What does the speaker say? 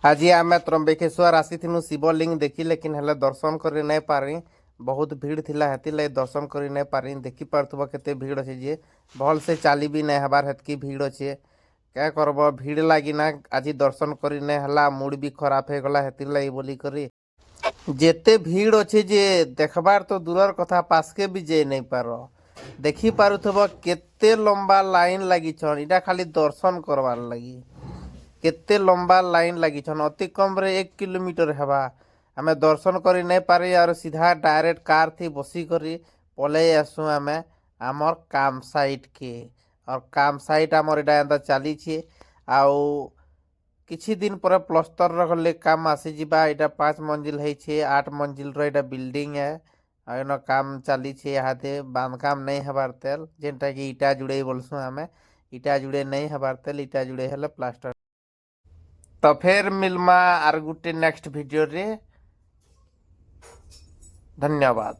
आज आम त्रंबकेश्वर आसीथिनु शिवलिंग देखी लेकिन हेले दर्शन कर नहीं पारी। बहुत भीड़ थिला हेतिले दर्शन कर नहीं पारी। देखी पारथुब केते भीड़ अच्छे जे भल से चाली भी नहीं हबार हेतकी भीड़ अच्छे क्या करब भीड़ लगी ना आज दर्शन कर नहीं हला मूड भी खराब हो गला हेतिर लगी बोली करी जेते भीड़ अच्छे जे देखबार तो दूरर कथा पासके भी जे नहीं पार देखी पारुथब केते लंबा लाइन लगी छन इटा खाली दर्शन करवार लगी केते लंबा लाइन लगी छन अति कम रे 1 किलोमीटर हेबा आमे दर्शन करी नहीं पारी और सीधा डायरेक्ट कार थी बसी करी पले आसु आमे आमर काम साइट के और काम साइट आमर इटा एंदा चली छे आउ किछि दिन पर प्लस्तर रखले काम आसी जिबा इटा 5 मंजिल है छे 8 मंजिल रो इटा बिल्डिंग है और एनो काम चली छे हाथे बांध काम नहीं हबार तेल जेनटा कि इटा जुड़े बोलसु आमे इटा जुड़े नहीं हबार तेल इटा जुड़े हेले प्लास्टर। तो फिर मिलमा आर गुटे नेक्स्ट वीडियो रे। धन्यवाद।